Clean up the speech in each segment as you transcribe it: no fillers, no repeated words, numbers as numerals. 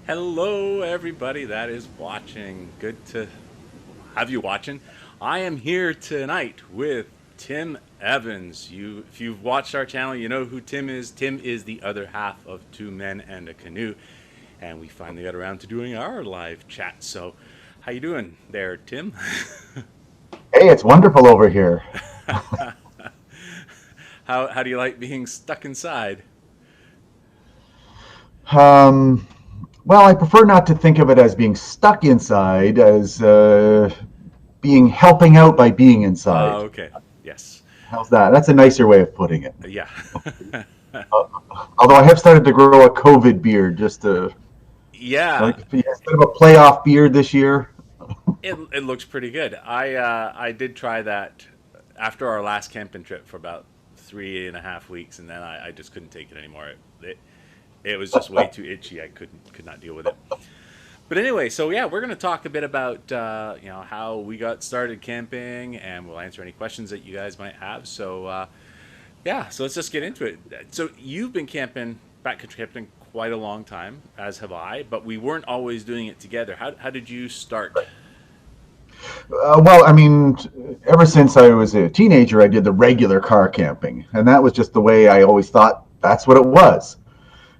Hello, everybody that is watching. Good to have you watching. I am here tonight with Tim Evans. If you've watched our channel, you know who Tim is. Tim is the other half of Two Men and a Canoe, and we finally got around to doing our live chat. So, how you doing there, Tim? Hey, it's wonderful over here. How do you like being stuck inside? Um, well, I prefer not to think of it as being stuck inside, as being helping out by being inside. Okay. Yes. How's that? That's a nicer way of putting it. Yeah. Uh, Although I have started to grow a COVID beard, just to Yeah. like instead of a playoff beard this year. It looks pretty good. I did try that after our last camping trip for about 3.5 weeks, and then I just couldn't take it anymore. It was just way too itchy. I could not deal with it. But anyway, so yeah, we're going to talk a bit about how we got started camping, and we'll answer any questions that you guys might have. So yeah, so let's just get into it. So you've been backcountry camping quite a long time, as have I, but we weren't always doing it together. How did you start? Well, I mean, ever since I was a teenager, I did the regular car camping, and that was just the way I always thought that's what it was.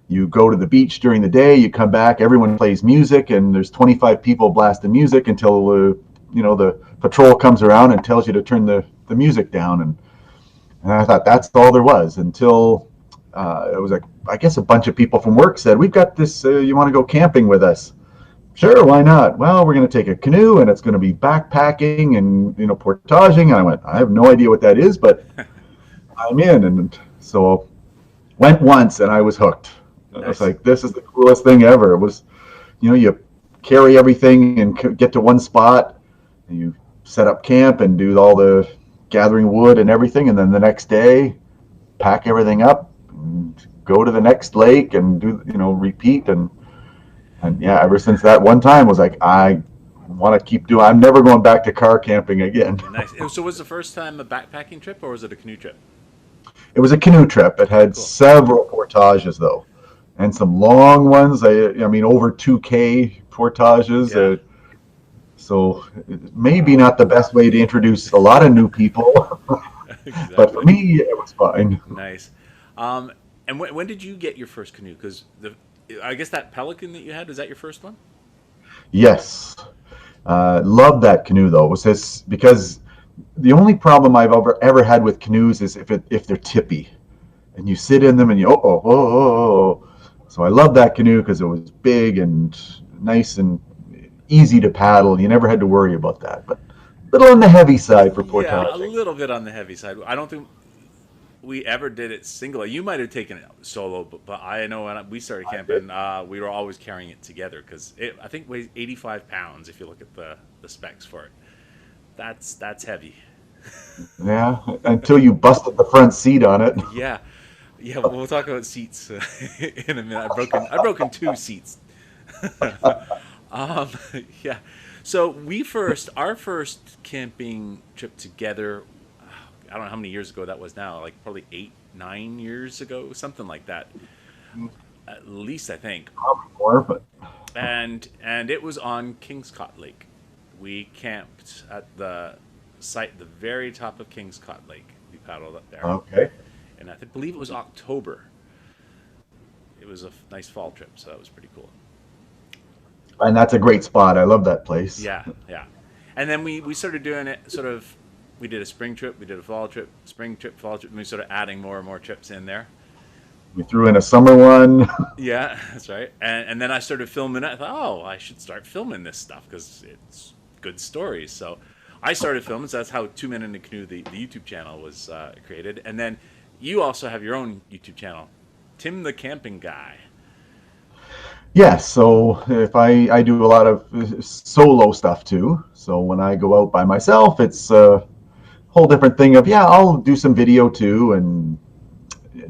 You go to the beach during the day, you come back, everyone plays music, and there's 25 people blasting music until the patrol comes around and tells you to turn the music down. And I thought that's all there was until it was like, I guess a bunch of people from work said, "We've got this, you want to go camping with us?" Sure, why not? Well, we're going to take a canoe and it's going to be backpacking and portaging. And I went, I have no idea what that is, but I'm in. And so went once and I was hooked. I was Nice. like, this is the coolest thing ever. It was, you carry everything and get to one spot, and you set up camp and do all the gathering wood and everything, and then the next day, pack everything up and go to the next lake and do, repeat. And yeah, ever since that one time, was like, I want to keep doing. I'm never going back to car camping again. Nice. So was the first time a backpacking trip or was it a canoe trip? It was a canoe trip. It had Cool. several portages though, and some long ones. I mean, over 2K portages. Yeah, So maybe not the best way to introduce a lot of new people, but for exactly. me, it was fine. Nice. Um, and when did you get your first canoe? Because I guess that Pelican that you had, was that your first one? Yes, loved that canoe though. It was just because the only problem I've ever had with canoes is if they're tippy and you sit in them and you oh. So I love that canoe because it was big and nice and easy to paddle. You never had to worry about that, but a little on the heavy side for Yeah, a portaging. little bit on the heavy side. I don't think we ever did it single. You might have taken it solo, but I know when we started I did. camping, we were always carrying it together because it I think weighs 85 pounds if you look at the specs for it. That's heavy. Yeah, until you busted the front seat on it. Yeah, yeah. We'll talk about seats in a minute. I've broken two seats. um, yeah. So our first camping trip together. I don't know how many years ago that was now. Like probably 8, 9 years ago, something like that. At least I think. Probably more, but And it was on Kingscott Lake. We camped at the site, the very top of Kingscott Lake. We paddled up there, okay. and I believe it was October. It was a nice fall trip, so that was pretty cool. And that's a great spot. I love that place. Yeah, yeah. And then we started doing it sort of. We did a spring trip, we did a fall trip, spring trip, fall trip, and we started adding more and more trips in there. We threw in a summer one. Yeah, that's right. And then I started filming it. I thought, oh, I should start filming this stuff because it's good stories. So I started filming. So that's how Two Men in a Canoe, the YouTube channel, was created. And then you also have your own YouTube channel, Tim the Camping Guy. Yes, so if I do a lot of solo stuff too. So when I go out by myself, it's a whole different thing of, yeah, I'll do some video too and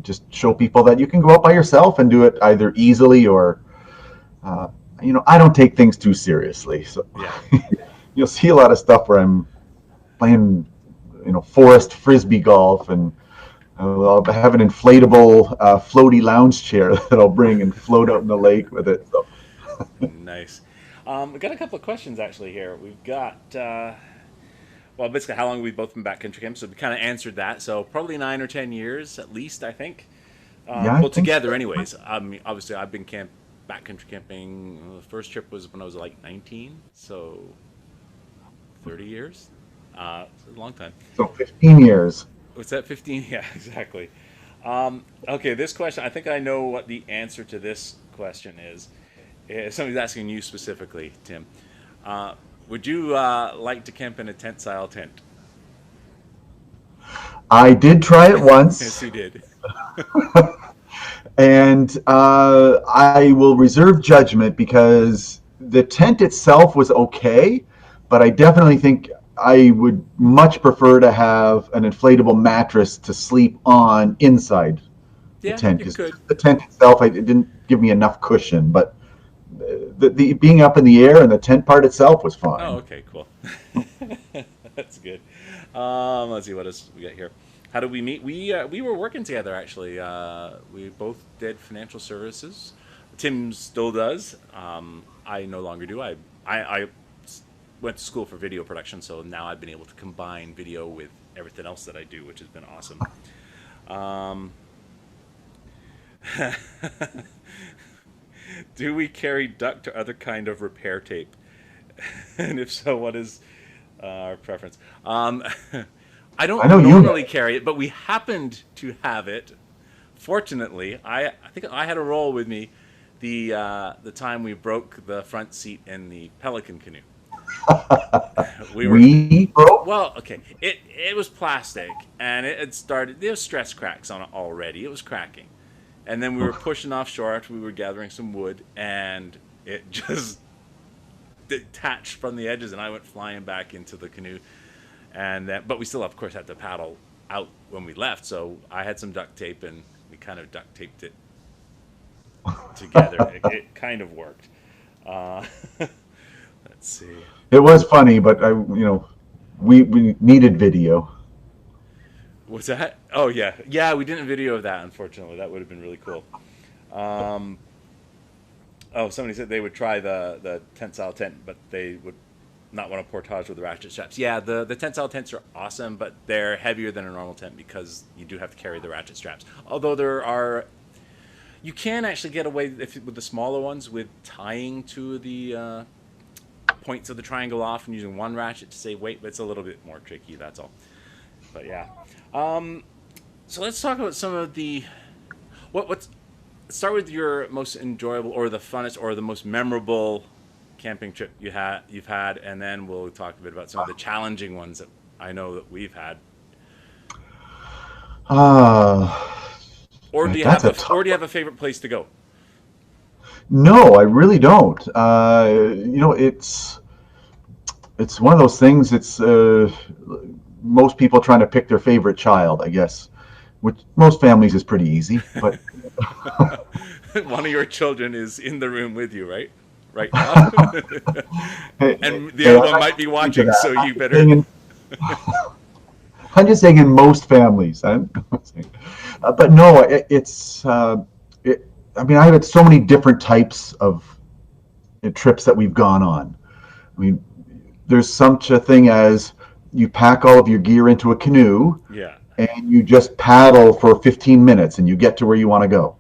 just show people that you can go out by yourself and do it either easily or, uh, I don't take things too seriously. So Yeah, you'll see a lot of stuff where I'm playing, forest frisbee golf, and I'll have an inflatable floaty lounge chair that I'll bring and float out in the lake with it. So Nice. We got a couple of questions actually here. We've got well, basically, how long we've both been backcountry camping. So we kind of answered that. So probably 9 or 10 years at least, I think. Yeah, I Well, think together, so. anyways. I mean, obviously, I've been backcountry camping. The first trip was when I was like 19, so 30 years. It's a long time. So 15 years. Was that 15? Yeah, exactly. Okay, this question. I think I know what the answer to this question is. Somebody's asking you specifically, Tim. Uh, would you like to camp in a tent-style tent? I did try it Yes, once, you did. and I will reserve judgment because the tent itself was okay, but I definitely think I would much prefer to have an inflatable mattress to sleep on inside the Yeah, tent you because could. the tent itself, it didn't give me enough cushion. But the being up in the air and the tent part itself was Oh, fine. okay, cool. That's good. Let's see what else we got here. How did we meet? We were working together actually. We both did financial services. Tim still does. I no longer do. I went to school for video production, so now I've been able to combine video with everything else that I do, which has been awesome. Um, do we carry duct or other kind of repair tape? And if so, what is our preference? I I don't know you normally know. carry it, but we happened to have it. Fortunately, I think I had a roll with me the time we broke the front seat in the Pelican canoe. We were We broke. well, okay. It was plastic, and it had started. There was stress cracks on it already. It was cracking, and then we were pushing offshore after we were gathering some wood, and it just detached from the edges, and I went flying back into the canoe. And that, but we still, of course, had to paddle out when we left. So I had some duct tape, and we kind of duct taped it together. It kind of worked. Uh, let's see. It was funny, but we needed video. Was that? Oh yeah, yeah. We didn't video of that. Unfortunately, that would have been really cool. Um, oh, somebody said they would try the tensile tent, but they would not want to portage with the ratchet straps. Yeah, the tensile tents are awesome, but they're heavier than a normal tent because you do have to carry the ratchet straps. Although there are, you can actually get away with the smaller ones with tying to the points of the triangle off and using one ratchet to save weight, but it's a little bit more tricky. That's all. But yeah. Um, so let's talk about some of the what's start with your most enjoyable or the funnest or the most memorable camping trip you've had, and then we'll talk a bit about some of the challenging ones that I know that we've had. Ah, Or do you that's have a or tough do you one. have a favorite place to go? No, I really don't. It's one of those things. It's most people trying to pick their favorite child, I guess, which most families is pretty easy. But One of your children is in the room with you, right? Right now. hey, And the hey, other I'm one not might be getting into watching, that. so you better. I'm just saying in most families. But no, it. I mean, I've had so many different types of trips that we've gone on. I mean, there's such a thing as you pack all of your gear into a canoe Yeah. and you just paddle for 15 minutes and you get to where you want to go.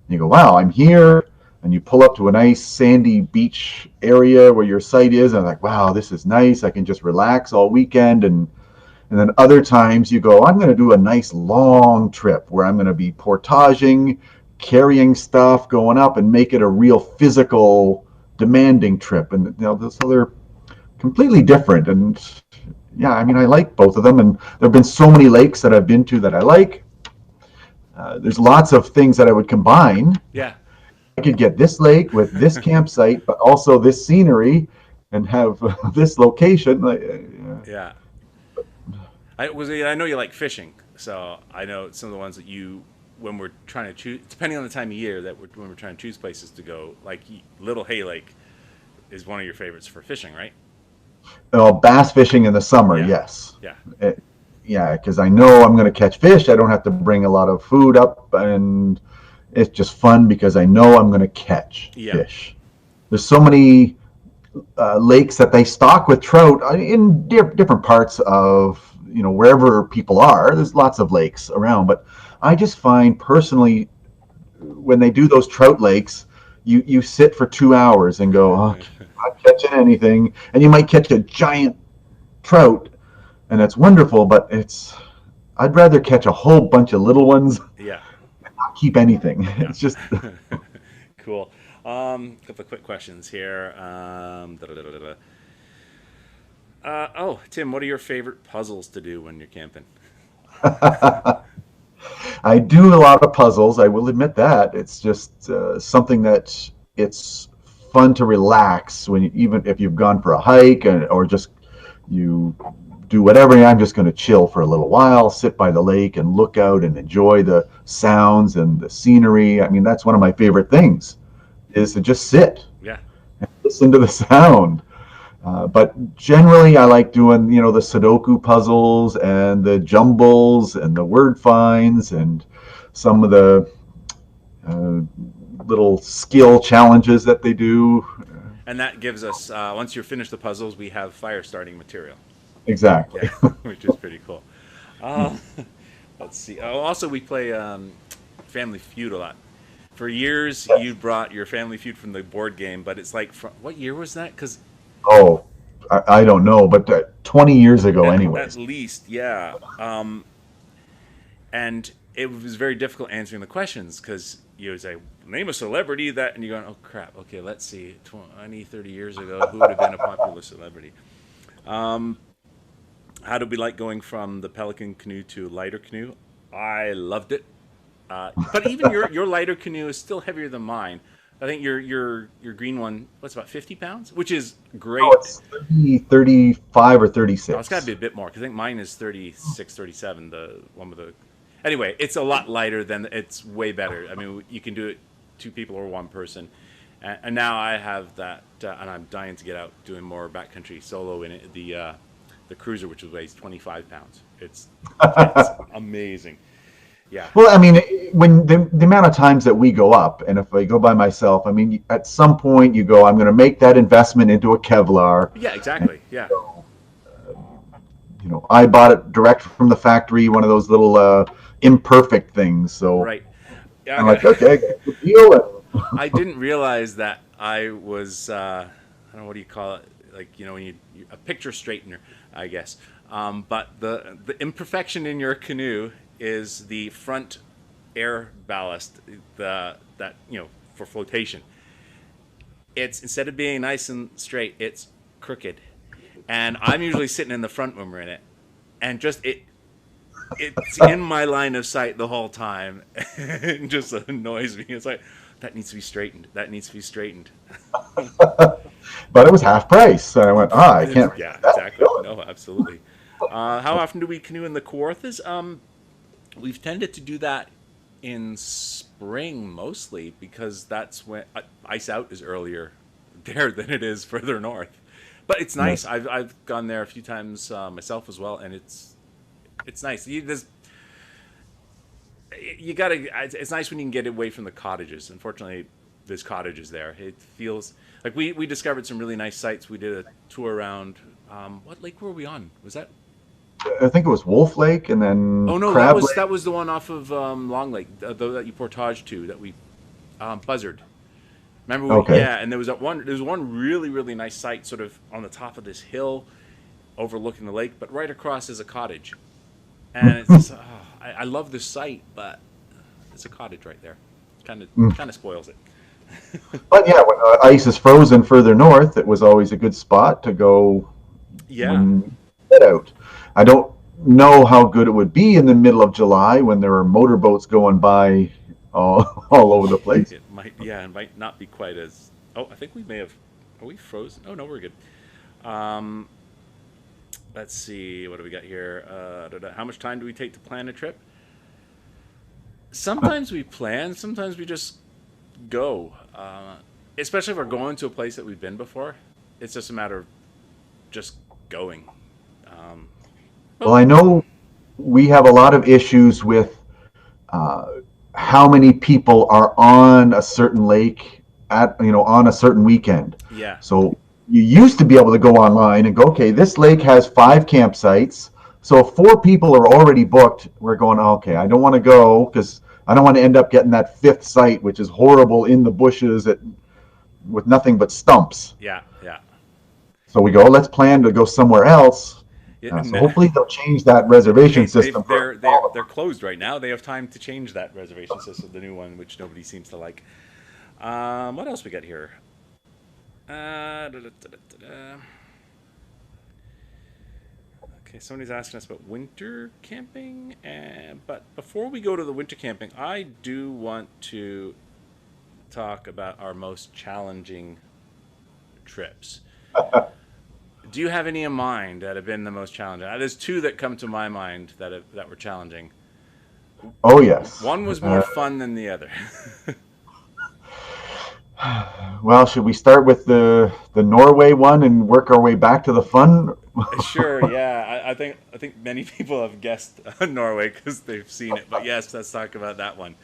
And you go, wow, I'm here. And you pull up to a nice sandy beach area where your site is. And I'm like, wow, this is nice. I can just relax all weekend. And then other times you go, I'm going to do a nice long trip where I'm going to be portaging, carrying stuff, going up and make it a real physical, demanding trip. And so they're completely different. And yeah, I mean, I like both of them. And there have been so many lakes that I've been to that I like. There's lots of things that I would combine. Yeah. I could get this lake with this campsite, but also this scenery and have this location. Yeah. I know you like fishing, so I know some of the ones that you when we're trying to choose, depending on the time of year when we're trying to choose places to go, like Little Hay Lake is one of your favorites for fishing, right? Bass fishing in the summer, Yeah. yes. Yeah. Uh, yeah, because I know I'm going to catch fish. I don't have to bring a lot of food up, and it's just fun because I know I'm going to catch Yeah. fish. there's so many lakes that they stock with trout in different parts of wherever people are. There's lots of lakes around, but I just find personally when they do those trout lakes, you sit for 2 hours and go, oh, I'm not catching anything, and you might catch a giant trout, and it's wonderful, but I'd rather catch a whole bunch of little ones Yeah. and not keep anything. Yeah. It's just Cool. Couple of quick questions here. Oh, Tim, what are your favorite puzzles to do when you're camping? I do a lot of puzzles. I will admit that. It's just something that it's fun to relax when even if you've gone for a hike or just you do whatever. I'm just going to chill for a little while, sit by the lake and look out and enjoy the sounds and the scenery. I mean, that's one of my favorite things is to just sit Yeah. and listen to the sound. But generally, I like doing, the Sudoku puzzles and the jumbles and the word finds and some of the uh, little skill challenges that they do. And that gives us, once you're finished the puzzles, we have fire starting material. Exactly. Yeah, which is pretty cool. Uh, let's see. Oh, also, we play Family Feud a lot. For years, you brought your Family Feud from the board game, but it's like, what year was that? Because Oh, I don't know, but 20 years ago, at anyways. least, yeah. And it was very difficult answering the questions because you would say, name a celebrity that, and you're going, oh crap, okay, let's see, 20, 30 years ago, who would have been a popular celebrity? How did we like going from the Pelican canoe to lighter canoe? I loved it. But even your lighter canoe is still heavier than mine. I think your green one, what's about 50 pounds, which is Oh, great. it's 35 or Oh, it's got to 36. be a bit more because I think mine is 36, 37. The one with the. Anyway, it's a lot lighter than. It's way better. I mean, you can do it two people or one person. And now I have that, and I'm dying to get out doing more backcountry solo in it. The cruiser, which weighs 25 pounds. It's amazing. Yeah, Well, I mean, when the amount of times that we go up, and if I go by myself, I mean, at some point you go, I'm going to make that investment into a Kevlar. yeah, exactly. Yeah, I bought it direct from the factory, one of those little imperfect things. So right. Yeah, I'm like, okay, good deal. I didn't realize that I was. I don't know what do you call it? Like when a picture straightener, I guess. But the imperfection in your canoe is the front air ballast, that for flotation. It's instead of being nice and straight, it's crooked, and I'm usually sitting in the front when we're in it, and just it's in my line of sight the whole time. It just annoys me. It's like that needs to be straightened. That needs to be straightened. But it was half price. And I went, I can't Yeah, refuse that. exactly. No, absolutely. How often do we canoe in the Kawarthas? We've tended to do that in spring mostly because that's when ice out is earlier there than it is further north. But it's nice. Yes. I've gone there a few times myself as well, and it's nice. You gotta. It's nice when you can get away from the cottages. Unfortunately, there's cottages there. It feels like we discovered some really nice sites. We did a tour around. What lake were we on? Was that? I think it was Wolf Lake and then Oh no, that Crab was Lake. that was the one off of Long Lake, that you portage to that we buzzard. Remember we? Okay. Yeah, and there was one. There was one really really nice site, sort of on the top of this hill, overlooking the lake, but right across is a cottage, and it's just, I love this site, but it's a cottage right there. Kind of spoils it. But yeah, when ice is frozen further north, it was always a good spot to go Yeah, when you get out. I don't know how good it would be in the middle of July when there are motorboats going by all over the place. it might. Yeah, it might not be quite as. Oh, I think we may have. Are we frozen? Oh no, we're good. Um, let's see. What do we got here? How much time do we take to plan a trip? Sometimes we plan. Sometimes we just go. Especially if we're going to a place that we've been before. It's just a matter of just going. Um, Well, but I know we have a lot of issues with uh, how many people are on a certain lake at on a certain weekend. Yeah. So you used to be able to go online and go, okay, this lake has 5 campsites. So if 4 people are already booked, we're going, okay, I don't want to go because I don't want to end up getting that 5th site, which is horrible in the bushes with nothing but stumps. Yeah. Yeah. So we go, let's plan to go somewhere else. Yeah, So hopefully they'll change that reservation system. They're closed right now. They have time to change that reservation system, the new one, which nobody seems to like. What else we got here? Okay, somebody's asking us about winter camping, but before we go to the winter camping, I do want to talk about our most challenging trips. Do you have any in mind that have been the most challenging? There's 2 that come to my mind that were challenging. Oh yes. One was more fun than the other. Well, should we start with the Norway one and work our way back to the fun? Sure, yeah. I think many people have guessed Norway because they've seen it. But yes, let's talk about that one.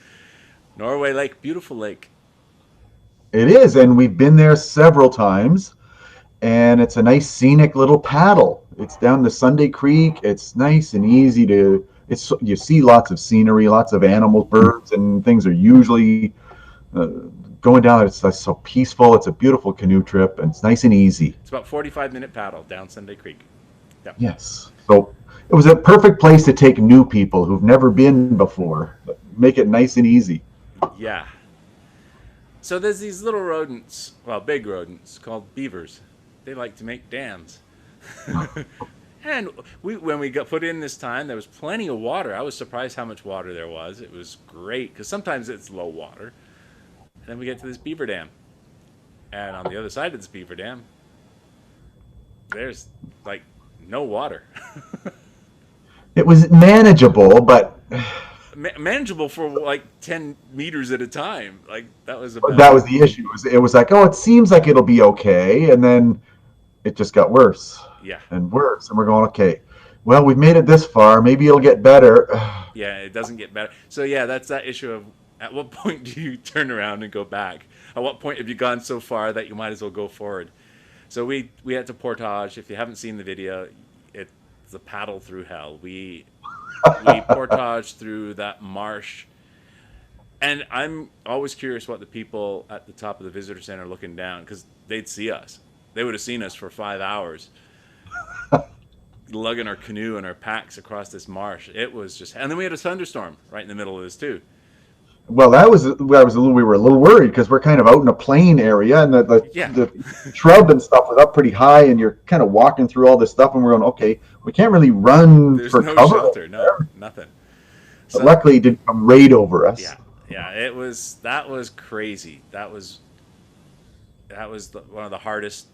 Norway Lake, beautiful lake. It is, and we've been there several times, and it's a nice scenic little paddle. It's down the Sunday Creek. It's nice and easy to. You see lots of scenery, lots of animals, birds, and things are usually going down. It's so peaceful. It's a beautiful canoe trip, and it's nice and easy. It's about 45-minute paddle down Sunday Creek. Yep. Yes. So it was a perfect place to take new people who've never been before. Make it nice and easy. Yeah. So there's these little rodents, well, big rodents, called beavers. They like to make dams. And when we got put in this time, there was plenty of water. I was surprised how much water there was. It was great, because sometimes it's low water. And then we get to this beaver dam. And on the other side of this beaver dam, there's, like, no water. It was manageable, but... manageable for like 10 meters at a time. Like that was the issue. It was like, oh, it seems like it'll be okay, and then it just got worse. Yeah. And worse, and we're going, okay, well, we've made it this far. Maybe it'll get better. Yeah, it doesn't get better. So yeah, that's that issue of at what point do you turn around and go back? At what point have you gone so far that you might as well go forward? So we had to portage. If you haven't seen the video, it's a paddle through hell. We portaged through that marsh, and I'm always curious what the people at the top of the visitor center looking down, because they'd see us. They would have seen us for 5 hours lugging our canoe and our packs across this marsh. It was just, and then we had a thunderstorm right in the middle of this too. Well, we were a little worried because we're kind of out in a plain area, and the shrub and stuff was up pretty high, and you're kind of walking through all this stuff, and we're going, okay, we can't really run There's for no cover. Shelter, no, nothing. So, but luckily, it didn't come right over us. Yeah, that was crazy. That was one of the hardest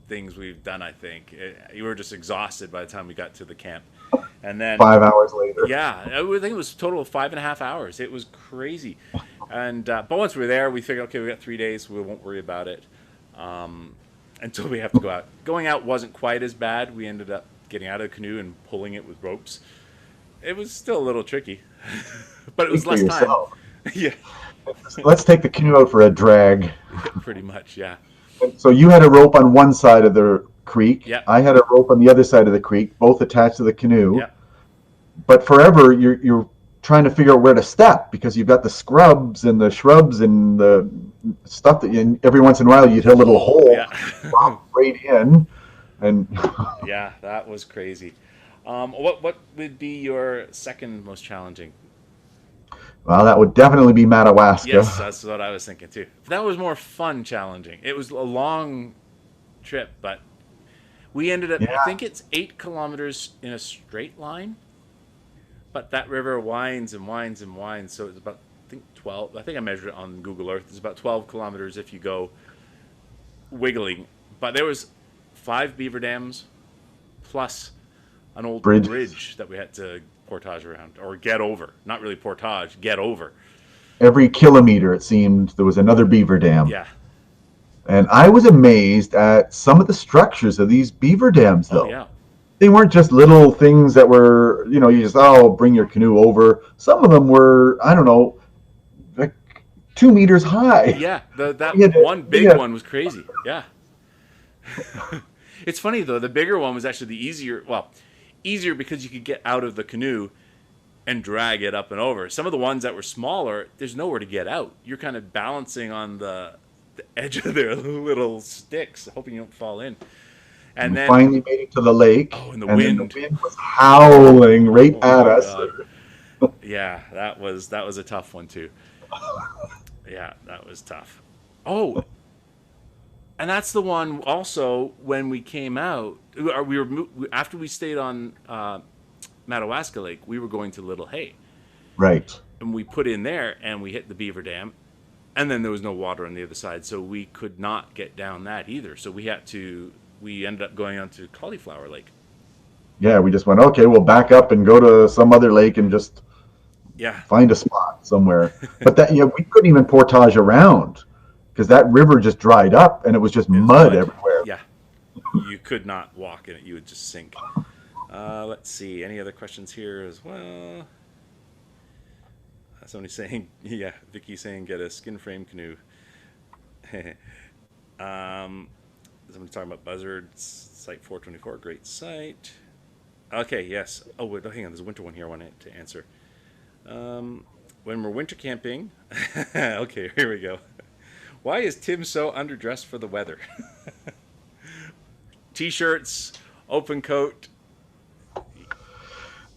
things we've done, I think. You were just exhausted by the time we got to the camp. And then 5 hours later. Yeah, I think it was a total of 5.5 hours. It was crazy. And but once we were there, we figured, okay, we got 3 days, we won't worry about it until we have to go out. Going out wasn't quite as bad. We ended up getting out of the canoe and pulling it with ropes. It was still a little tricky, but it was less time. Yeah. Let's take the canoe out for a drag. Pretty much, yeah. So you had a rope on one side of the creek. Yeah. I had a rope on the other side of the creek, both attached to the canoe. Yeah. But forever you're trying to figure out where to step because you've got the scrubs and the shrubs and the stuff that every once in a while you'd hit a little hole, drop right in, and yeah, that was crazy. What would be your second most challenging? Well, that would definitely be Madawaska. Yes, that's what I was thinking too. That was more fun challenging. It was a long trip, but we ended up, I think it's 8 kilometers in a straight line, but that river winds and winds and winds, so it's about, I think 12, I think I measured it on Google Earth, it's about 12 kilometers if you go wiggling. But there was 5 beaver dams, plus an old bridge that we had to portage around, or get over. Not really portage, get over. Every kilometer, it seemed, there was another beaver dam. Yeah. And I was amazed at some of the structures of these beaver dams, though. Oh, yeah. They weren't just little things that were, you just, bring your canoe over. Some of them were, I don't know, like 2 meters high. Yeah, that We had to- one we big had- one was crazy. Yeah. It's funny though. The bigger one was actually the easier. Well, easier because you could get out of the canoe and drag it up and over. Some of the ones that were smaller, there's nowhere to get out. You're kind of balancing on the edge of their little sticks, hoping you don't fall in. And We then, finally made it to the lake, oh, and the and then wind. the wind was howling right Oh at my us. god. Yeah, that was a tough one too. Yeah, that was tough. Oh, and that's the one also when we came out. We were after we stayed on Madawaska Lake. We were going to Little Hay, Right. and we put in there, and we hit the beaver dam, and then there was no water on the other side, so we could not get down that either. So we ended up going on to Cauliflower Lake. Yeah, we just went, okay, we'll back up and go to some other lake and just Yeah, find a spot somewhere. But that, we couldn't even portage around because that river just dried up and it was just it was mud everywhere. Yeah, you could not walk in it; you would just sink. Let's see. Any other questions here as well? Somebody saying, yeah, Vicky saying, get a skin frame canoe. Somebody talking about Buzzards, site 424, great site. Okay, yes. Oh, wait, hang on, there's a winter one here I wanted to answer. When we're winter camping, okay, here we go. Why is Tim so underdressed for the weather? T-shirts, open coat.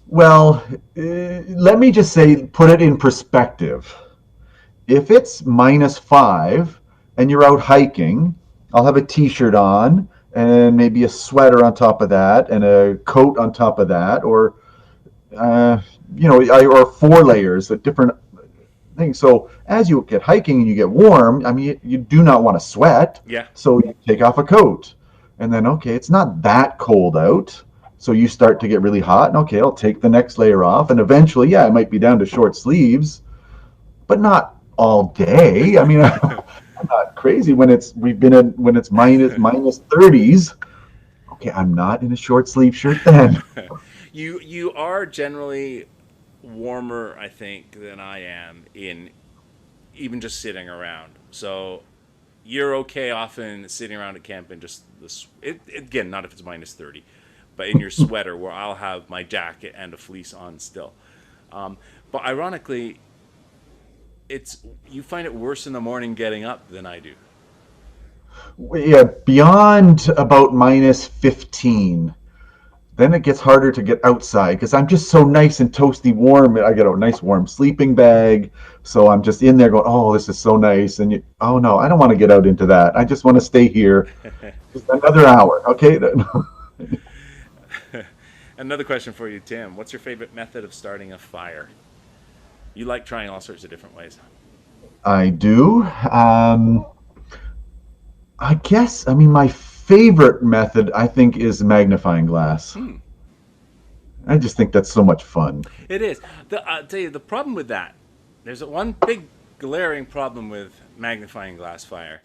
Well, let me just say, put it in perspective. If it's -5 and you're out hiking, I'll have a t-shirt on and maybe a sweater on top of that and a coat on top of that, or or 4 layers of different things. So as you get hiking and you get warm, I mean, you do not want to sweat. Yeah. So you take off a coat, and then okay, it's not that cold out. So you start to get really hot, and okay, I'll take the next layer off, and eventually, yeah, it might be down to short sleeves, but not all day. I mean, I'm not crazy when it's minus 30s. Okay, I'm not in a short sleeve shirt then. You are generally warmer, I think, than I am in even just sitting around. So you're okay often sitting around at camp and just again, not if it's -30, but in your sweater where I'll have my jacket and a fleece on still. But ironically, you find it worse in the morning getting up than I do. Yeah, beyond about -15, then it gets harder to get outside because I'm just so nice and toasty warm. I get a nice warm sleeping bag, so I'm just in there going, "Oh, this is so nice." And oh no, I don't want to get out into that. I just want to stay here just another hour. Okay. Another question for you, Tim. What's your favorite method of starting a fire? You like trying all sorts of different ways. I do. I guess, I mean, my favorite method, I think, is magnifying glass. I just think that's so much fun. It is. I'll tell you, the problem with that, there's one big glaring problem with magnifying glass fire,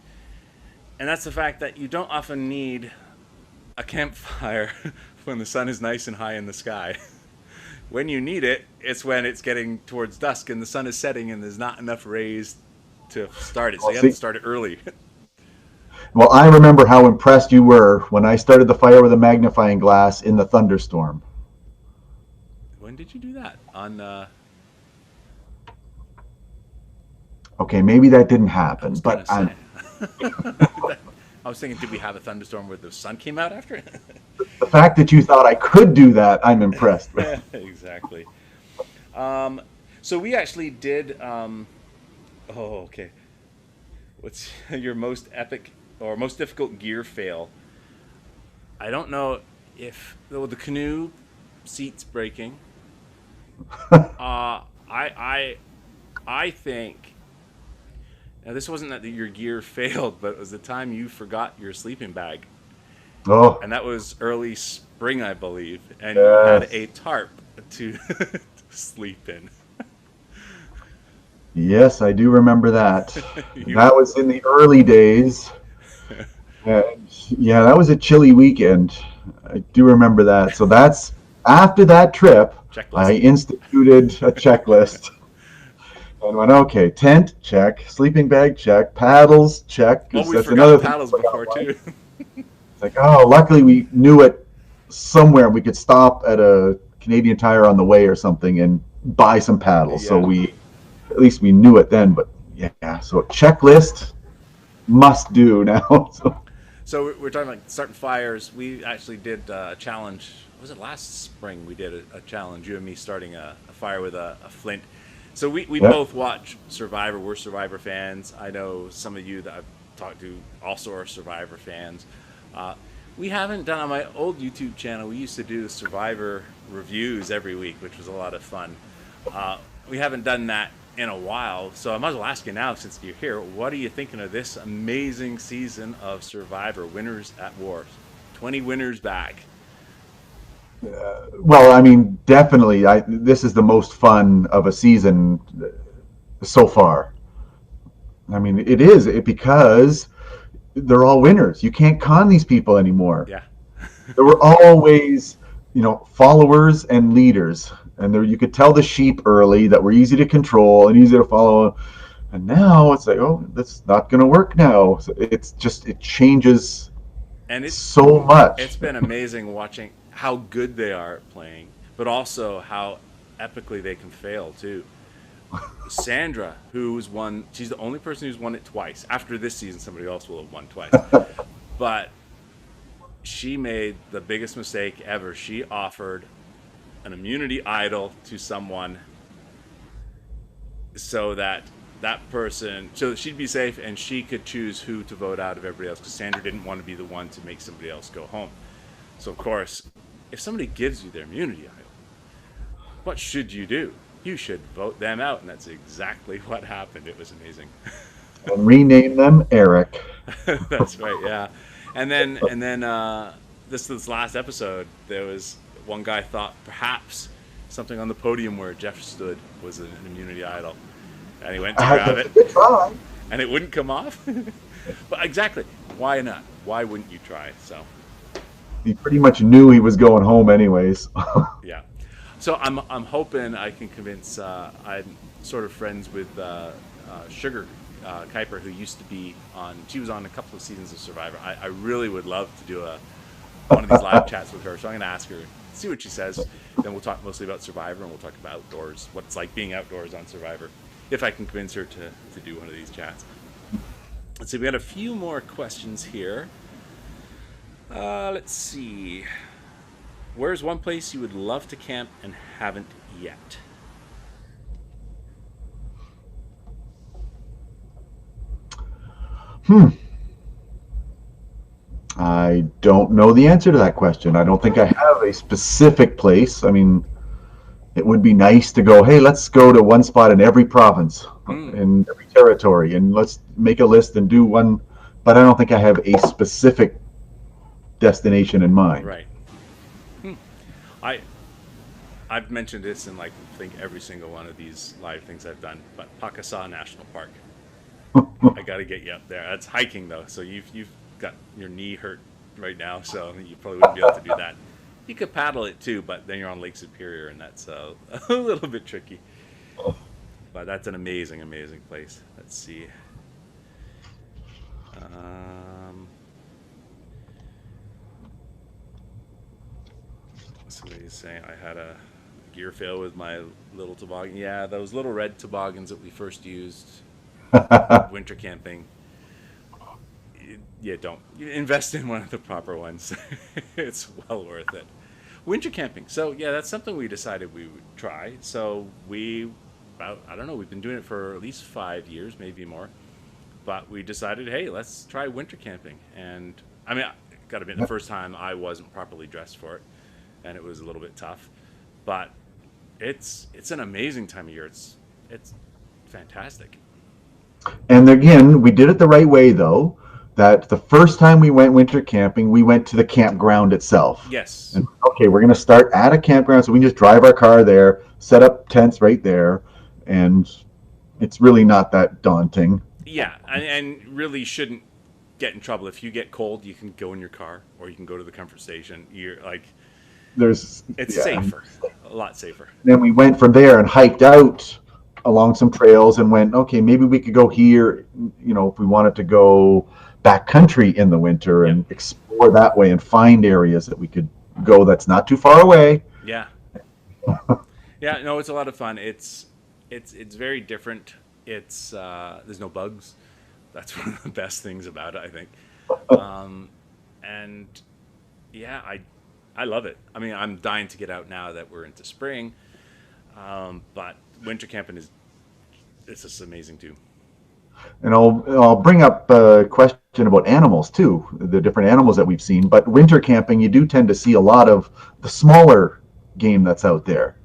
and that's the fact that you don't often need a campfire when the sun is nice and high in the sky. When you need it, it's when it's getting towards dusk and the sun is setting and there's not enough rays to start it, so you have to start it early. Well, I remember how impressed you were when I started the fire with a magnifying glass in the thunderstorm. When did you do that? Okay, maybe that didn't happen, but I was thinking, did we have a thunderstorm where the sun came out after it? the fact that you thought I could do that, I'm impressed with. Exactly. So we actually did. Okay. What's your most epic or most difficult gear fail? I don't know if the canoe seats breaking. I think. Now this wasn't that your gear failed, but it was the time you forgot your sleeping bag. Oh, And that was early spring, I believe. And yes. you had a tarp to sleep in. Yes, I do remember that. You- That was in the early days. Yeah, that was a chilly weekend. I do remember that. So that's after that trip, Checklist. I instituted a checklist. And went, okay, tent, check. Sleeping bag, check. Paddles, check. Oh, Because we that's forgot another thing. paddles before too. It's like, oh, luckily we knew it somewhere. We could stop at a Canadian Tire on the way or something and buy some paddles. So Yeah. we, at least we knew it then. But yeah, so checklist must do now. So, So we're talking about starting fires. We actually did a challenge. Was it last spring? We did a challenge. You and me starting a fire with a flint. So we yeah. both watch Survivor. We're Survivor fans. I know some of you that I've talked to also are Survivor fans. Uh, we haven't done on my old YouTube channel. We used to do Survivor reviews every week, which was a lot of fun. We haven't done that in a while, so I might as well ask you now, since you're here, what are you thinking of this amazing season of Survivor? Winners at War, 20 winners back. Well, I mean, definitely, this is the most fun of a season so far. I mean, it is because they're all winners. You can't con these people anymore. Yeah. There were always, followers and leaders, and there you could tell the sheep early that were easy to control and easy to follow. And now it's like, oh, that's not going to work now. So it changes And so it's much. been amazing watching how good they are at playing, but also how epically they can fail too. Sandra, who's won, she's the only person who's won it twice. After this season, somebody else will have won twice. But she made the biggest mistake ever. She offered an immunity idol to someone so that that person, so that she'd be safe and she could choose who to vote out of everybody else, because Sandra didn't want to be the one to make somebody else go home. So of course, if somebody gives you their immunity idol, what should you do? You should vote them out, and that's exactly what happened. It was amazing. And rename them Eric. That's right, yeah. And then this last episode, there was one guy thought perhaps something on the podium where Jeff stood was an immunity idol, and he went to grab That's it, a good try. and it wouldn't come off. But exactly, why not? Why wouldn't you try? So He pretty much knew he was going home anyways. yeah. So I'm hoping I can convince. I'm sort of friends with Sugar Kuiper, who used to be on. She was on a couple of seasons of Survivor. I really would love to do one of these live chats with her. So I'm going to ask her, see what she says. Then we'll talk mostly about Survivor, and we'll talk about outdoors, what it's like being outdoors on Survivor, if I can convince her to do one of these chats. Let's see, we got a few more questions here. Let's see. Where's one place you would love to camp and haven't yet? I don't know the answer to that question. I don't think I have a specific place. I mean, it would be nice to go, hey, let's go to one spot in every province, in every territory, and let's make a list and do one. But I don't think I have a specific destination in mind. Right. I I've mentioned this in, like, I think every single one of these live things I've done, but Pakasaw National Park. I got to get you up there. That's hiking though, so you've got your knee hurt right now, so you probably wouldn't be able to do that. You could paddle it too, but then you're on Lake Superior, and that's a little bit tricky. But that's an amazing, amazing place. Let's see. Somebody's saying I had a gear fail with my little toboggan. Yeah, those little red toboggans that we first used winter camping. Yeah, don't invest in one of the proper ones. It's well worth it. Winter camping. So yeah, that's something we decided we would try. So I don't know, we've been doing it for at least 5 years, maybe more. But we decided, hey, let's try winter camping. And I mean, I got to admit, the first time I wasn't properly dressed for it, and it was a little bit tough. But it's an amazing time of year. It's fantastic. And again, we did it the right way, though. That the first time we went winter camping, we went to the campground itself. Yes. And, okay, we're going to start at a campground, so we can just drive our car there, set up tents right there, and it's really not that daunting. Yeah, and really shouldn't get in trouble. If you get cold, you can go in your car, or you can go to the comfort station. You're like, it's safer, a lot safer. Then we went from there and hiked out along some trails and went, okay, maybe we could go here, if we wanted to go backcountry in the winter Yep. and explore that way and find areas that we could go that's not too far away. Yeah. Yeah. No, it's a lot of fun. It's very different. It's there's no bugs. That's one of the best things about it, I think. Um, and yeah, I love it. I mean, I'm dying to get out now that we're into spring. But winter camping is it's just amazing too. And I'll bring up a question about animals too, the different animals that we've seen. But winter camping, you do tend to see a lot of the smaller game that's out there.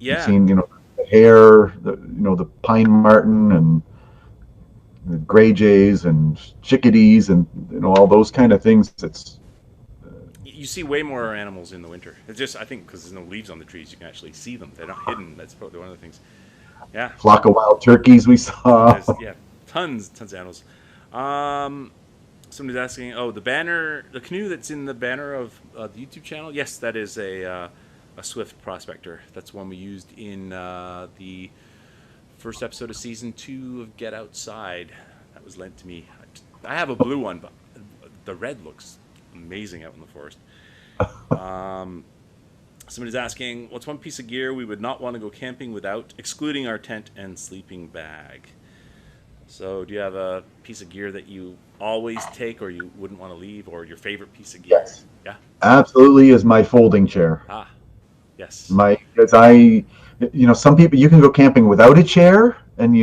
You've Yeah. seen, the hare, the pine marten, and the gray jays and chickadees, and all those kind of things. It's You see way more animals in the winter. It's just I think because there's no leaves on the trees, you can actually see them. They're not hidden. That's probably one of the things. Yeah. flock of wild turkeys we Oh, saw. there's yeah, tons of animals. Um, Somebody's asking, oh, the banner, the canoe that's in the banner of the YouTube channel. Yes, that is a Swift Prospector. That's one we used in the first episode of season 2 of Get Outside. That was lent to me. I have a blue one, but the red looks amazing out in the forest. Um, Somebody's asking, what's one piece of gear we would not want to go camping without, excluding our tent and sleeping bag? So, do you have a piece of gear that you always take or you wouldn't want to leave, or your favorite piece of gear? Yes, Yeah. absolutely is my folding chair. Ah, yes. Because some people, you can go camping without a chair, and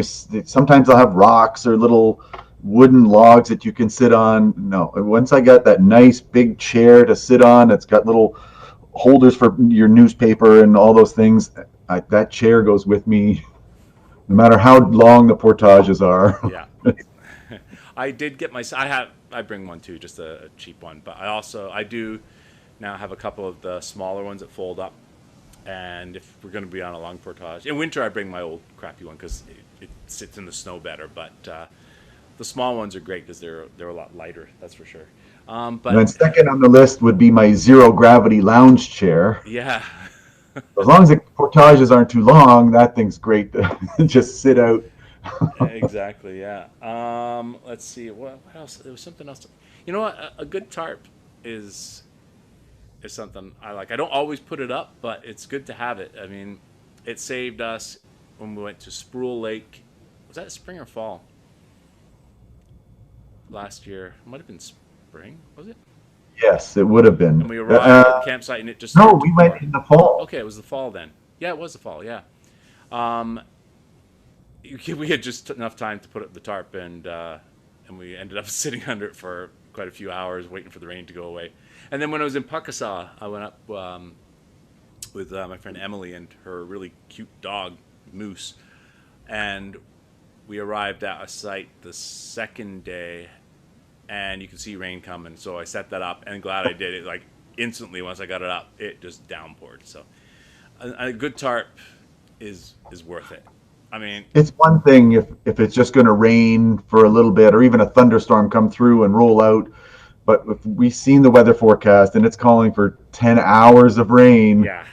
sometimes they'll have rocks or little wooden logs that you can sit on. No, once I got that nice big chair to sit on, it's got little holders for your newspaper and all those things. That chair goes with me, no matter how long the portages are. Yeah. I did get I bring one too, just a cheap one, but I do now have a couple of the smaller ones that fold up. And if we're going to be on a long portage, in winter I bring my old crappy one because it sits in the snow better. But the small ones are great because they're a lot lighter. That's for sure. And then But second on the list would be my zero gravity lounge chair. yeah, As long as the portages aren't too long, that thing's great to just sit out. exactly. Yeah. Let's see. What else? There was something else. You know what? A good tarp is is something I like. I don't always put it up, but it's good to have it. I mean, it saved us when we went to Sproul Lake. Was that spring or fall? Last year. It might have been spring, was it? Yes, it would have been. And we arrived at the campsite and it just No, started to we pour. went in the fall. Okay, it was the fall then. Yeah, it was the fall. Yeah. Um, we had just enough time to put up the tarp, and we ended up sitting under it for quite a few hours, waiting for the rain to go away. And then when I was in Puckasaw, I went up with my friend Emily and her really cute dog Moose, and we arrived at a site the second day, and you could see rain coming. So I set that up, and glad I did it. Like instantly, once I got it up, it just downpoured. So a good tarp is worth it. I mean, It's one thing if it's just going to rain for a little bit or even a thunderstorm come through and roll out. But if we've seen the weather forecast and it's calling for 10 hours of rain, yeah.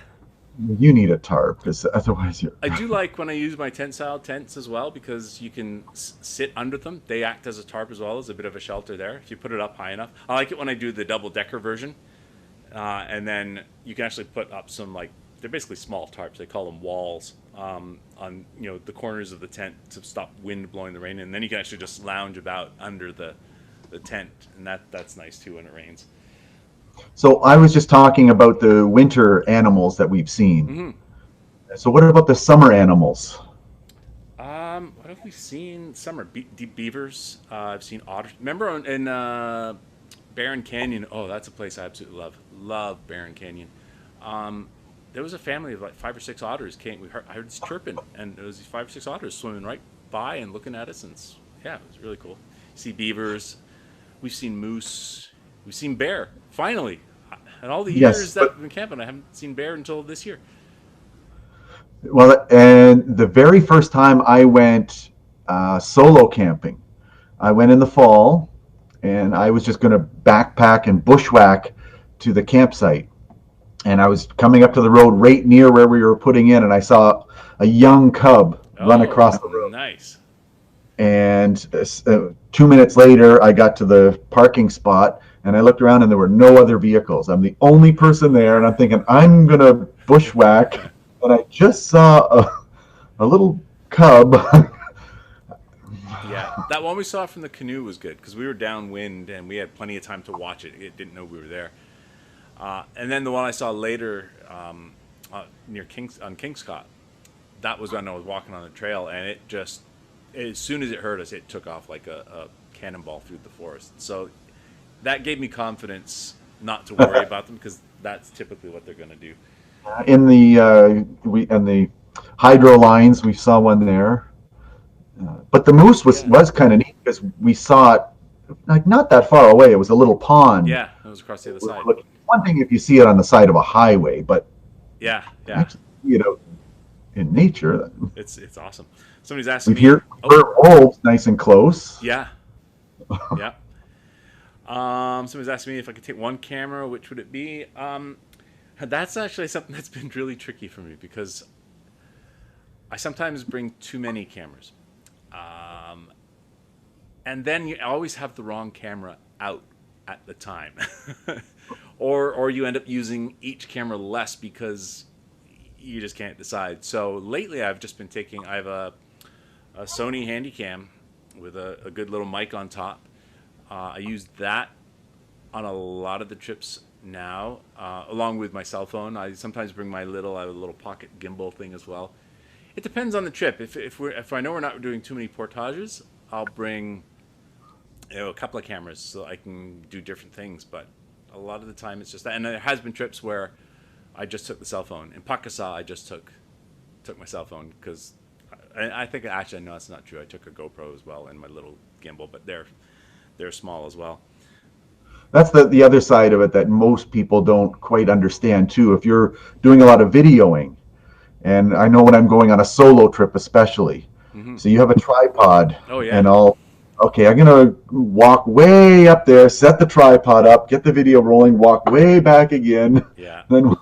you need a tarp because otherwise you're. I do like when I use my tent style tents as well because you can sit under them. They act as a tarp as well as a bit of a shelter there if you put it up high enough. I like it when I do the double decker version, and then you can actually put up some like they're basically small tarps. They call them walls on the corners of the tent to stop wind blowing the rain in. And then you can actually just lounge about under the tent, and that's nice too when it rains. So I was just talking about the winter animals that we've seen. Hmm. So what about the summer animals? What have we seen? Summer deep beavers. I've seen otters. Remember in Barron Canyon? Oh, that's a place I absolutely love. Love Barron Canyon. There was a family of like 5 or 6 otters came. I heard this chirping, and there was these 5 or 6 otters swimming right by and looking at us, and yeah, it was really cool. See beavers. We've seen moose. We've seen bear. Finally, in all the Yes, years that but I've been camping, I haven't seen bear until this year. well, and the very first time I went solo camping, I went in the fall, and I was just going to backpack and bushwhack to the campsite. And I was coming up to the road right near where we were putting in, and I saw a young cub run Oh, across the road. nice. And 2 minutes later, I got to the parking spot and I looked around and there were no other vehicles. I'm the only person there, and I'm thinking, I'm going to bushwhack. And I just saw a little cub. Yeah, that one we saw from the canoe was good because we were downwind and we had plenty of time to watch it. It didn't know we were there. And then the one I saw later near Kings on Kingscott, that was when I was walking on the trail, and it just, as soon as it heard us, it took off like a cannonball through the forest. So that gave me confidence not to worry about them because that's typically what they're going to do. In the hydro lines, we saw one there. But the moose was Yeah, was kind of neat because we saw it like not that far away. It was a little pond. yeah, it was across the other We were side. looking- One thing if you see it on the side of a highway, but Yeah, yeah, actually see it out in nature. it's awesome. Somebody's asking We've me. here Oh, heard wolves nice and close. yeah, yeah. Somebody's asking me if I could take one camera, which would it be? That's actually something that's been really tricky for me because I sometimes bring too many cameras. And then you always have the wrong camera out at the time. Or you end up using each camera less because you just can't decide. So lately I've just been taking, I have a Sony Handycam with a good little mic on top. I use that on a lot of the trips now, along with my cell phone. I sometimes bring I have a little pocket gimbal thing as well. It depends on the trip. If I know we're not doing too many portages, I'll bring a couple of cameras so I can do different things. But a lot of the time it's just that. And there has been trips where I just took the cell phone. In Pakistan, I just took my cell phone because I think actually no, that's not true. I took a GoPro as well and my little gimbal, but they're small as well. That's the other side of it that most people don't quite understand too. If you're doing a lot of videoing, and I know when I'm going on a solo trip especially, Hmm. so you have a tripod, Oh yeah, and okay, I'm gonna walk way up there, set the tripod up, get the video rolling, walk way back again, yeah, then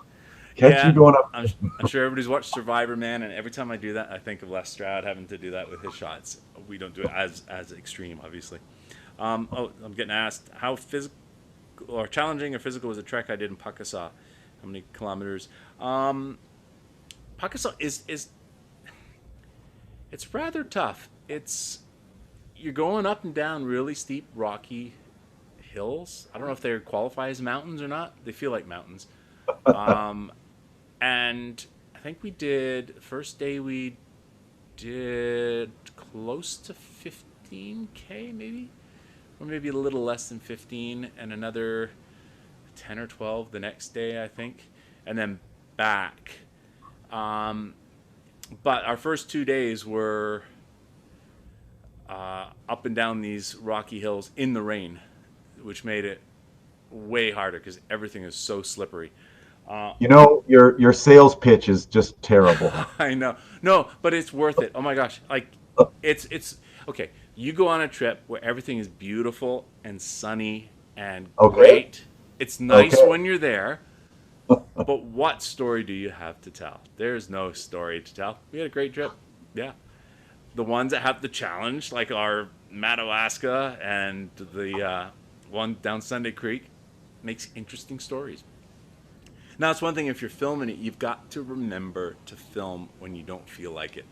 catch you yeah. going up. I'm sure everybody's watched Survivor Man, and every time I do that, I think of Les Stroud having to do that with his shots. We don't do it as extreme, obviously. I'm getting asked how physical or challenging or physical was the trek I did in Pakistan. How many kilometers? Pakistan is it's rather tough. It's You're going up and down really steep, rocky hills. I don't know if they qualify as mountains or not. They feel like mountains. Um, and I think first day we did close to 15K maybe, or maybe a little less than 15, and another 10 or 12 the next day, I think, and then back. But our first 2 days were up and down these rocky hills in the rain, which made it way harder because everything is so slippery. You know, your sales pitch is just terrible. I know. No, but it's worth it. Oh my gosh. Like it's okay. You go on a trip where everything is beautiful and sunny and Okay, great. It's nice okay. when you're there, but what story do you have to tell? There's no story to tell. We had a great trip. Yeah. The ones that have the challenge, like our Madawaska and the one down Sunday Creek, makes interesting stories. Now, it's one thing if you're filming it, you've got to remember to film when you don't feel like it,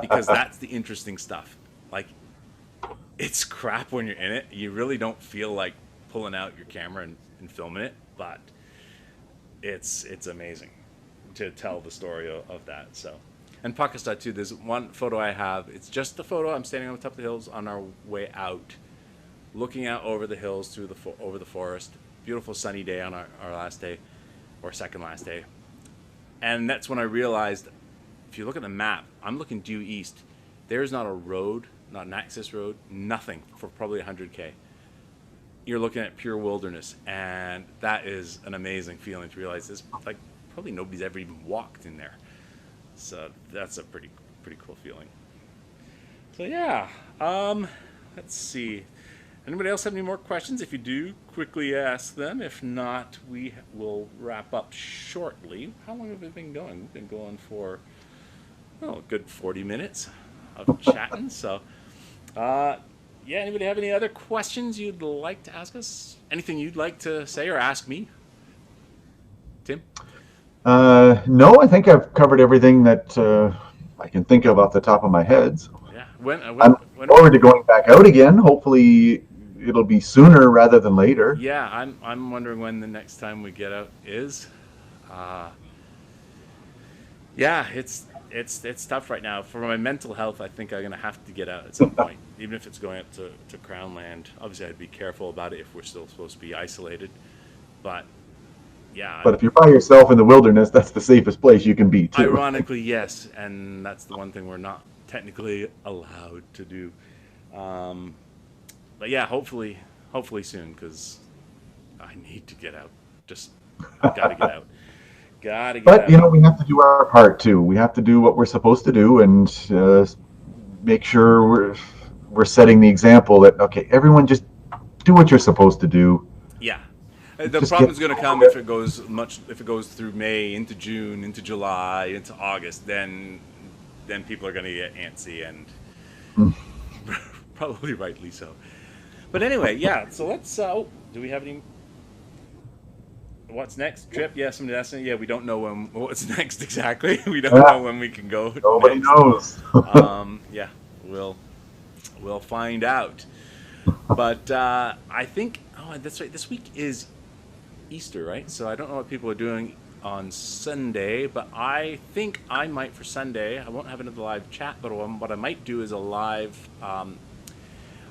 because that's the interesting stuff. Like, it's crap when you're in it. You really don't feel like pulling out your camera and filming it, but it's amazing to tell the story of that. So, and Pakistan too. There's one photo I have. It's just the photo. I'm standing on the top of the hills on our way out, looking out over the hills through over the forest. Beautiful sunny day on our last day, or second last day. And that's when I realized, if you look at the map, I'm looking due east. There's not a road, not an access road, nothing for probably 100K. You're looking at pure wilderness, and that is an amazing feeling to realize this. Like, probably nobody's ever even walked in there. So that's a pretty cool feeling. So yeah, let's see. Anybody else have any more questions? If you do, quickly ask them. If not, we will wrap up shortly. How long have we been going? We've been going for Oh, good 40 minutes of chatting. So, uh, yeah, anybody have any other questions you'd like to ask us? Anything you'd like to say or ask me, Tim? No, I think I've covered everything that I can think of off the top of my head. So Yeah. I'm looking forward to going back out again. Hopefully, it'll be sooner rather than later. Yeah, I'm wondering when the next time we get out is. Uh, yeah, it's tough right now. For my mental health, I think I'm gonna have to get out at some point, even if it's going up to Crown Land. Obviously, I'd be careful about it if we're still supposed to be isolated. But yeah, But if you're by yourself in the wilderness, that's the safest place you can be too. ironically, yes, and that's the one thing we're not technically allowed to do. Um, but yeah, hopefully soon, because I need to get out. Just I gotta get out. Gotta get But out. we have to do our part too. We have to do what we're supposed to do and make sure we're setting the example that okay, everyone just do what you're supposed to do. Yeah. The Just get problem's going to come if it goes through May into June into July into August. Then people are going to get antsy and probably rightly so. But anyway, yeah. So let's. Do we have any? What's next? Trip? Yeah, somebody asked me. Yeah, we don't know what's next exactly. We don't know when we can go Nobody next. knows. Yeah, we'll find out. But I think. Oh, that's right. This week is Easter, right? So I don't know what people are doing on Sunday, but I think I might for Sunday. I won't have another live chat, but what I might do is a live.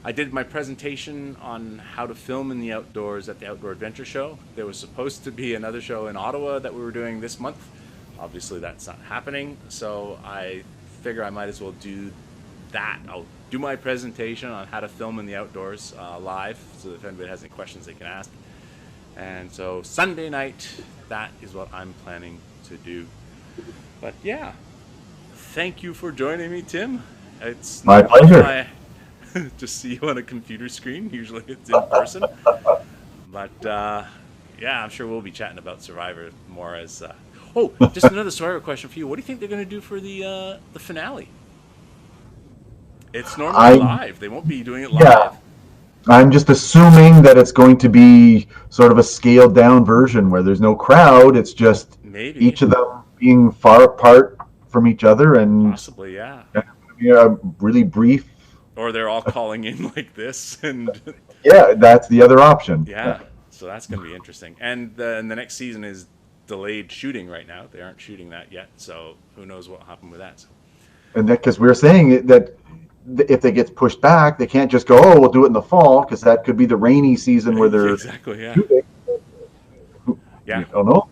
I did my presentation on how to film in the outdoors at the Outdoor Adventure Show. There was supposed to be another show in Ottawa that we were doing this month. Obviously, that's not happening, so I figure I might as well do that. I'll do my presentation on how to film in the outdoors live, so if anybody has any questions, they can ask. And so Sunday night, that is what I'm planning to do. But yeah, thank you for joining me, Tim. It's My not often pleasure. I just see you on a computer screen. Usually it's in person. But yeah, I'm sure we'll be chatting about Survivor more as. Oh, just another Survivor question for you. What do you think they're going to do for the finale? It's normally I live. They won't be doing it Yeah, live. I'm just assuming that it's going to be sort of a scaled down version where there's no crowd. It's just Maybe, each of them being far apart from each other and possibly, yeah. a really brief. Or they're all calling in like this, and Yeah, that's the other option. yeah. So that's going to be interesting. And the next season is delayed shooting right now. They aren't shooting that yet, so who knows what will happen with that. So. And that because we were saying that if they get pushed back, they can't just go, oh, we'll do it in the fall because that could be the rainy season where they're Exactly, yeah. shooting. Yeah. You don't know.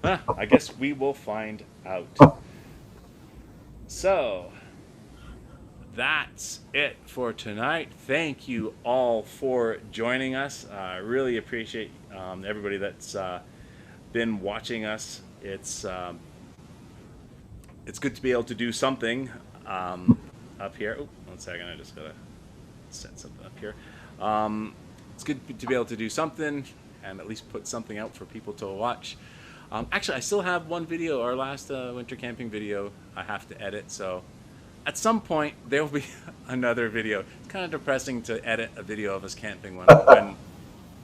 Well, I guess we will find out. So that's it for tonight. Thank you all for joining us. I really appreciate everybody that's been watching us. It's good to be able to do something up here. Oh, 1 second, I just gotta set something up here. It's good to be able to do something and at least put something out for people to watch. Actually, I still have one video, our last winter camping video, I have to edit. So at some point, there will be another video. It's kind of depressing to edit a video of us camping when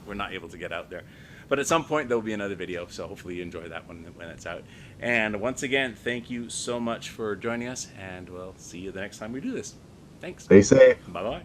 we're not able to get out there. But at some point, there will be another video. So hopefully you enjoy that one when it's out. And once again, thank you so much for joining us. And we'll see you the next time we do this. Thanks. They say. Bye-bye.